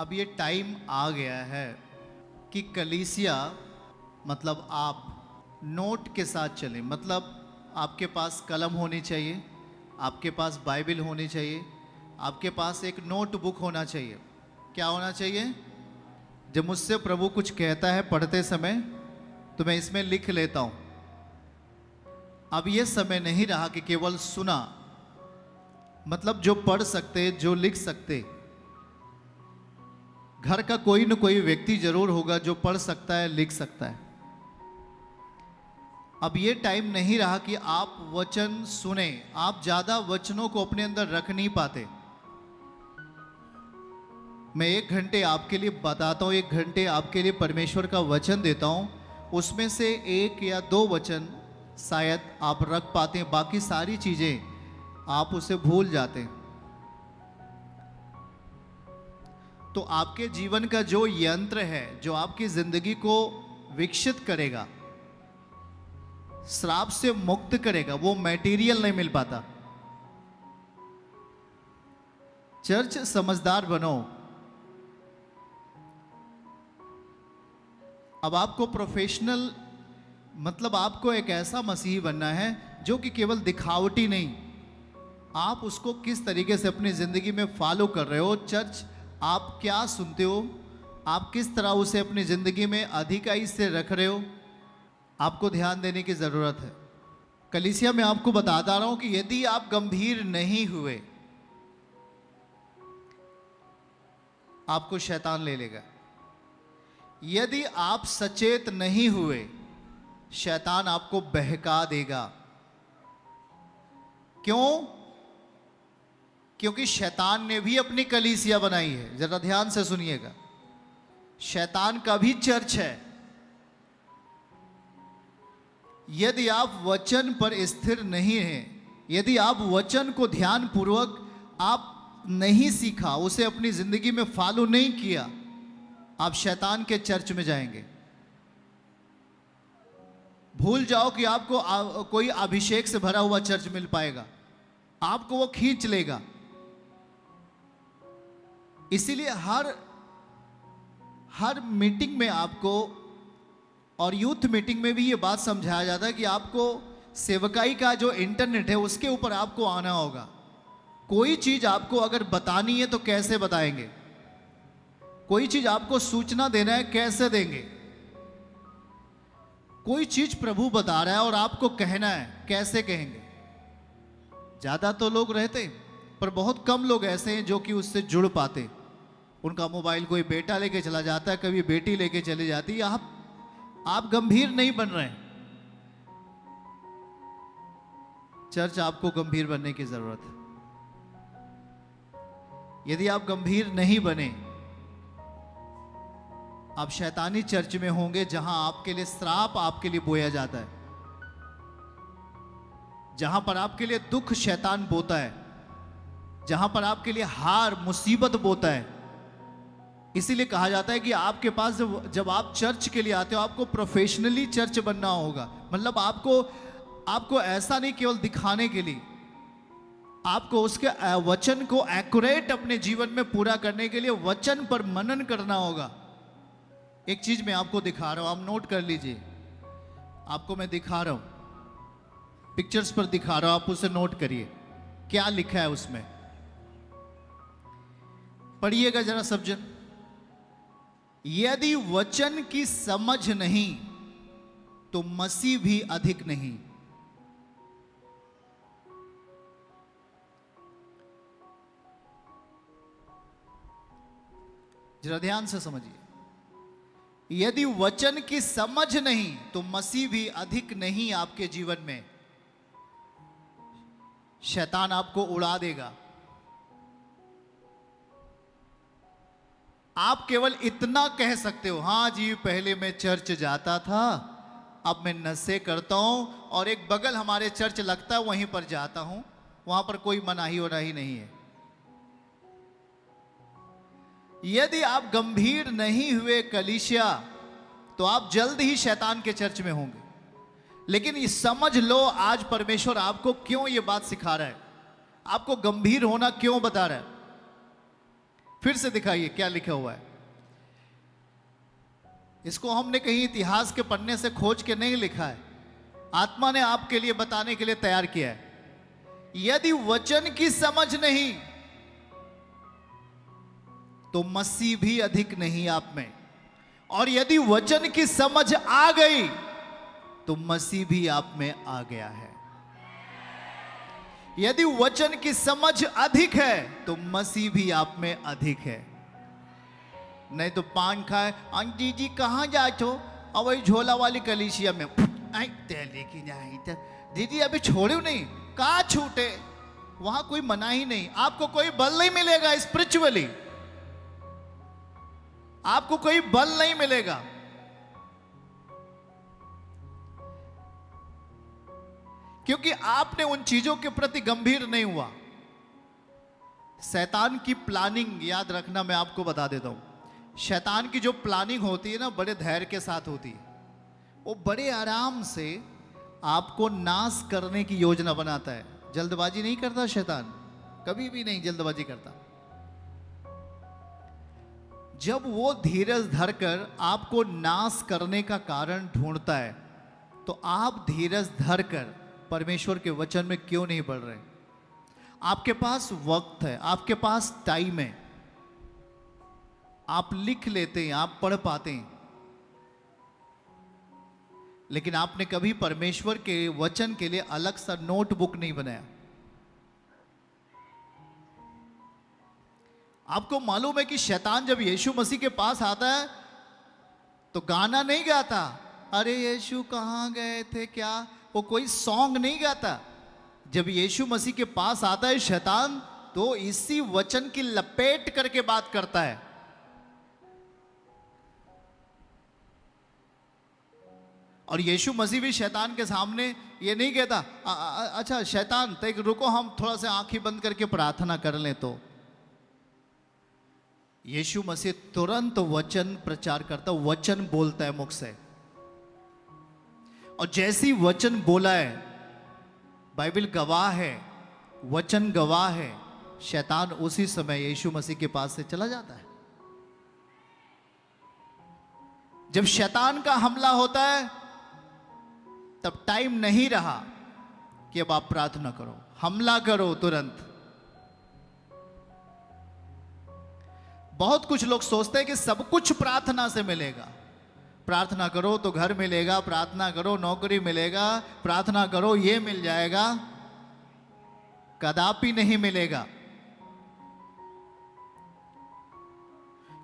अब ये टाइम आ गया है कि कलीसिया मतलब आप नोट के साथ चलें। मतलब आपके पास कलम होनी चाहिए, आपके पास बाइबल होनी चाहिए, आपके पास एक नोटबुक होना चाहिए। क्या होना चाहिए? जब मुझसे प्रभु कुछ कहता है पढ़ते समय तो मैं इसमें लिख लेता हूँ। अब ये समय नहीं रहा कि केवल सुना, मतलब जो पढ़ सकते, जो लिख सकते, घर का कोई न कोई व्यक्ति जरूर होगा जो पढ़ सकता है, लिख सकता है। अब ये टाइम नहीं रहा कि आप वचन सुने। आप ज्यादा वचनों को अपने अंदर रख नहीं पाते। मैं 1 घंटे आपके लिए बताता हूँ, 1 घंटे आपके लिए परमेश्वर का वचन देता हूँ, उसमें से 1 या 2 वचन शायद आप रख पाते हैं, बाकी सारी चीजें आप उसे भूल जाते हैं। तो आपके जीवन का जो यंत्र है, जो आपकी जिंदगी को विकसित करेगा, श्राप से मुक्त करेगा, वो मटेरियल नहीं मिल पाता। चर्च समझदार बनो। अब आपको प्रोफेशनल, मतलब आपको एक ऐसा मसीही बनना है जो कि केवल दिखावटी नहीं, आप उसको किस तरीके से अपनी जिंदगी में फॉलो कर रहे हो। चर्च आप क्या सुनते हो, आप किस तरह उसे अपनी जिंदगी में अधिकाई से रख रहे हो, आपको ध्यान देने की जरूरत है। कलीसिया में आपको बताता रहा हूं कि यदि आप गंभीर नहीं हुए, आपको शैतान ले लेगा। यदि आप सचेत नहीं हुए, शैतान आपको बहका देगा। क्यों? क्योंकि शैतान ने भी अपनी कलीसिया बनाई है। जरा ध्यान से सुनिएगा, शैतान का भी चर्च है। यदि आप वचन पर स्थिर नहीं हैं, यदि आप वचन को ध्यान पूर्वक आप नहीं सीखा, उसे अपनी जिंदगी में फॉलो नहीं किया, आप शैतान के चर्च में जाएंगे। भूल जाओ कि आपको कोई अभिषेक से भरा हुआ चर्च मिल पाएगा, आपको वो खींच लेगा। इसीलिए हर मीटिंग में आपको, और यूथ मीटिंग में भी ये बात समझाया जाता है कि आपको सेवकाई का जो इंटरनेट है उसके ऊपर आपको आना होगा। कोई चीज आपको अगर बतानी है तो कैसे बताएंगे? कोई चीज आपको सूचना देना है, कैसे देंगे? कोई चीज प्रभु बता रहा है और आपको कहना है, कैसे कहेंगे? ज्यादा तो लोग रहते, पर बहुत कम लोग ऐसे हैं जो कि उससे जुड़ पाते। उनका मोबाइल कोई बेटा लेके चला जाता है, कभी बेटी लेके चली जाती है। आप गंभीर नहीं बन रहे हैं। चर्च आपको गंभीर बनने की जरूरत है। यदि आप गंभीर नहीं बने, आप शैतानी चर्च में होंगे जहां आपके लिए श्राप आपके लिए बोया जाता है, जहां पर आपके लिए दुख शैतान बोता है, जहां पर आपके लिए हार मुसीबत बोता है। इसीलिए कहा जाता है कि आपके पास जब आप चर्च के लिए आते हो, आपको प्रोफेशनली चर्च बनना होगा। मतलब आपको ऐसा नहीं केवल दिखाने के लिए, आपको उसके वचन को एक्यूरेट अपने जीवन में पूरा करने के लिए वचन पर मनन करना होगा। एक चीज मैं आपको दिखा रहा हूं, आप नोट कर लीजिए। आपको मैं दिखा रहा हूं, पिक्चर्स पर दिखा रहा हूं, आप उसे नोट करिए क्या लिखा है उसमें। पढ़िएगा जरा सब जन। यदि वचन की समझ नहीं तो मसीह भी अधिक नहीं। जरा ध्यान से समझिए। यदि वचन की समझ नहीं तो मसीह भी अधिक नहीं। आपके जीवन में शैतान आपको उड़ा देगा। आप केवल इतना कह सकते हो, हाँ जी पहले मैं चर्च जाता था, अब मैं नशे करता हूं, और एक बगल हमारे चर्च लगता है वहीं पर जाता हूं, वहां पर कोई मनाही वनाही नहीं है। यदि आप गंभीर नहीं हुए कलीसिया, तो आप जल्द ही शैतान के चर्च में होंगे। लेकिन ये समझ लो, आज परमेश्वर आपको क्यों ये बात सिखा रहा है, आपको गंभीर होना क्यों बता रहा है। फिर से दिखाइए क्या लिखा हुआ है। इसको हमने कहीं इतिहास के पन्ने से खोज के नहीं लिखा है, आत्मा ने आपके लिए बताने के लिए तैयार किया है। यदि वचन की समझ नहीं तो मसीह भी अधिक नहीं आप में, और यदि वचन की समझ आ गई तो मसीह भी आप में आ गया है। यदि वचन की समझ अधिक है तो मसीह भी आप में अधिक है। नहीं तो पान खाए, आंटी जी कहाँ जाते हो, और वही झोला वाली कलीसिया में लेके जाए दीदी अभी छोड़े नहीं, कहाँ छूटे, वहां कोई मना ही नहीं, आपको कोई बल नहीं मिलेगा स्पिरिचुअली, आपको कोई बल नहीं मिलेगा। क्योंकि आपने उन चीजों के प्रति गंभीर नहीं हुआ। शैतान की प्लानिंग याद रखना, मैं आपको बता देता हूं, शैतान की जो प्लानिंग होती है ना, बड़े धैर्य के साथ होती है। वो बड़े आराम से आपको नाश करने की योजना बनाता है। जल्दबाजी नहीं करता शैतान, कभी भी नहीं जल्दबाजी करता। जब वो धीरज धरकर आपको नाश करने का कारण ढूंढता है, तो आप धीरज धरकर परमेश्वर के वचन में क्यों नहीं पढ़ रहे? आपके पास वक्त है, आपके पास टाइम है, आप लिख लेते हैं, आप पढ़ पाते हैं, लेकिन आपने कभी परमेश्वर के वचन के लिए अलग सा नोटबुक नहीं बनाया। आपको मालूम है कि शैतान जब यीशु मसीह के पास आता है तो गाना नहीं गाता, अरे यीशु कहाँ गए थे क्या, वो कोई सॉन्ग नहीं गाता। जब यीशु मसीह के पास आता है शैतान, तो इसी वचन की लपेट करके बात करता है। और यीशु मसीह भी शैतान के सामने ये नहीं कहता, अच्छा शैतान तो एक रुको, हम थोड़ा सा आंखें बंद करके प्रार्थना कर लें। तो यीशु मसीह तुरंत वचन प्रचार करता, वचन बोलता है मुख से, और जैसी वचन बोला है, बाइबल गवाह है, वचन गवाह है, शैतान उसी समय यीशु मसीह के पास से चला जाता है। जब शैतान का हमला होता है तब टाइम नहीं रहा कि अब आप प्रार्थना करो, हमला करो तुरंत। बहुत कुछ लोग सोचते हैं कि सब कुछ प्रार्थना से मिलेगा, प्रार्थना करो तो घर मिलेगा, प्रार्थना करो नौकरी मिलेगा, प्रार्थना करो ये मिल जाएगा। कदापि नहीं मिलेगा,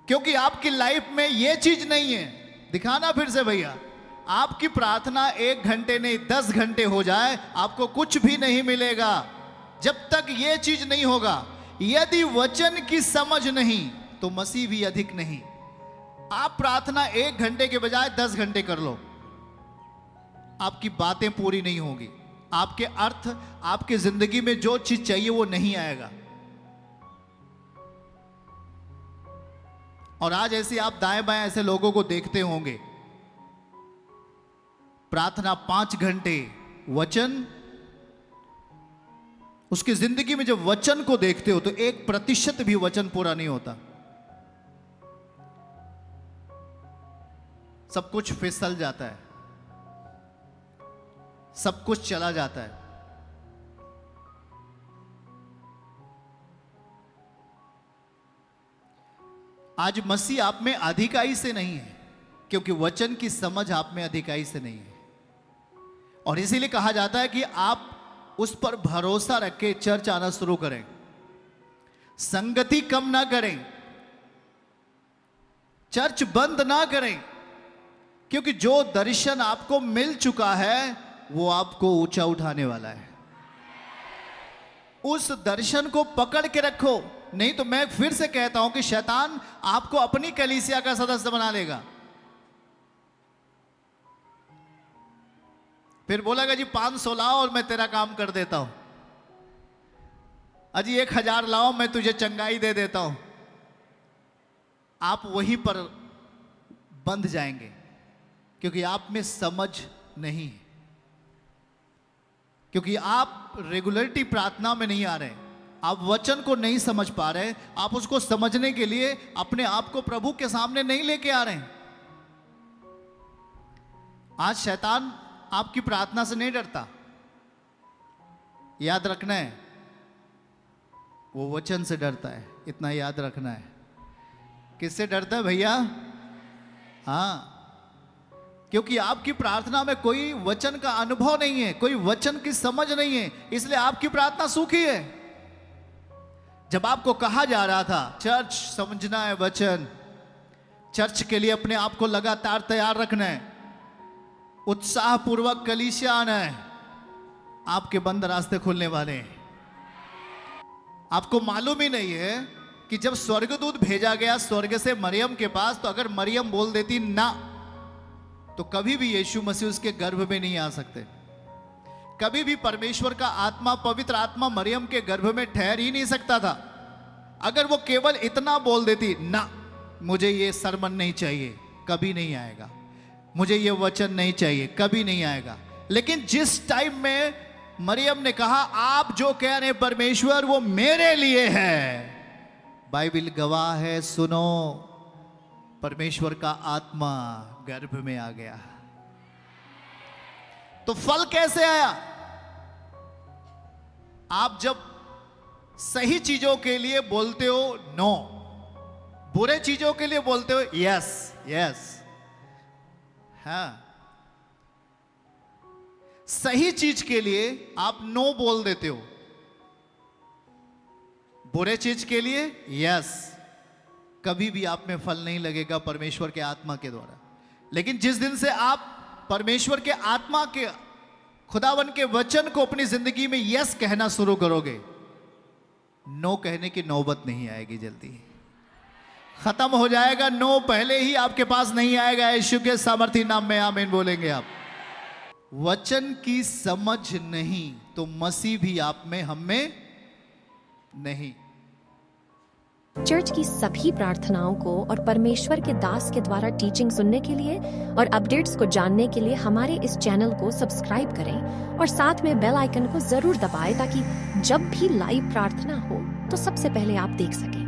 क्योंकि आपकी लाइफ में ये चीज नहीं है। दिखाना फिर से भैया, आपकी प्रार्थना 1 घंटे नहीं 10 घंटे हो जाए, आपको कुछ भी नहीं मिलेगा जब तक ये चीज नहीं होगा। यदि वचन की समझ नहीं तो मसीह भी अधिक नहीं। आप प्रार्थना 1 घंटे के बजाय 10 घंटे कर लो, आपकी बातें पूरी नहीं होगी, आपके अर्थ, आपके जिंदगी में जो चीज चाहिए वो नहीं आएगा। और आज ऐसे आप दाएं बाएं ऐसे लोगों को देखते होंगे, प्रार्थना 5 घंटे, वचन, उसकी जिंदगी में जब वचन को देखते हो तो 1% भी वचन पूरा नहीं होता। सब कुछ फिसल जाता है, सब कुछ चला जाता है। आज मसीह आप में अधिकाई से नहीं है, क्योंकि वचन की समझ आप में अधिकाई से नहीं है। और इसीलिए कहा जाता है कि आप उस पर भरोसा रख के चर्च आना शुरू करें, संगति कम ना करें, चर्च बंद ना करें, क्योंकि जो दर्शन आपको मिल चुका है वो आपको ऊंचा उठाने वाला है। उस दर्शन को पकड़ के रखो, नहीं तो मैं फिर से कहता हूं कि शैतान आपको अपनी कलीसिया का सदस्य बना लेगा। फिर बोलेगा जी 500 लाओ और मैं तेरा काम कर देता हूं, अजी 1000 लाओ मैं तुझे चंगाई दे देता हूं। आप वहीं पर बंध जाएंगे, क्योंकि आप में समझ नहीं है, क्योंकि आप रेगुलरिटी प्रार्थना में नहीं आ रहे, आप वचन को नहीं समझ पा रहे, आप उसको समझने के लिए अपने आप को प्रभु के सामने नहीं लेके आ रहे हैं। आज शैतान आपकी प्रार्थना से नहीं डरता, याद रखना है, वो वचन से डरता है, इतना याद रखना है। किससे डरता है भैया? हाँ, क्योंकि आपकी प्रार्थना में कोई वचन का अनुभव नहीं है, कोई वचन की समझ नहीं है, इसलिए आपकी प्रार्थना सूखी है। जब आपको कहा जा रहा था चर्च समझना है वचन, चर्च के लिए अपने आप को लगातार तैयार रखना है, उत्साह पूर्वक कलीसिया आना है, आपके बंद रास्ते खुलने वाले हैं। आपको मालूम ही नहीं है कि जब स्वर्गदूत भेजा गया स्वर्ग से मरियम के पास, तो अगर मरियम बोल देती ना, तो कभी भी यीशु मसीह उसके गर्भ में नहीं आ सकते। कभी भी परमेश्वर का आत्मा, पवित्र आत्मा मरियम के गर्भ में ठहर ही नहीं सकता था। अगर वो केवल इतना बोल देती, ना मुझे ये सरमन नहीं चाहिए, कभी नहीं आएगा, मुझे ये वचन नहीं चाहिए, कभी नहीं आएगा। लेकिन जिस टाइम में मरियम ने कहा आप जो कह रहे हैं परमेश्वर वो मेरे लिए है, बाइबल गवाह है, सुनो, परमेश्वर का आत्मा गर्भ में आ गया। तो फल कैसे आया? आप जब सही चीजों के लिए बोलते हो नो, बुरे चीजों के लिए बोलते हो यस यस, हाँ, सही चीज के लिए आप नो बोल देते हो, बुरे चीज के लिए यस, कभी भी आप में फल नहीं लगेगा परमेश्वर के आत्मा के द्वारा। लेकिन जिस दिन से आप परमेश्वर के आत्मा के, खुदावन के वचन को अपनी जिंदगी में यस कहना शुरू करोगे, नो कहने की नौबत नहीं आएगी, जल्दी खत्म हो जाएगा। नो पहले ही आपके पास नहीं आएगा। यीशु के सामर्थी नाम में आमीन बोलेंगे आप। वचन की समझ नहीं तो मसीह भी आप में, हम में नहीं। चर्च की सभी प्रार्थनाओं को और परमेश्वर के दास के द्वारा टीचिंग सुनने के लिए और अपडेट्स को जानने के लिए हमारे इस चैनल को सब्सक्राइब करें और साथ में बेल आइकन को जरूर दबाएं ताकि जब भी लाइव प्रार्थना हो तो सबसे पहले आप देख सकें।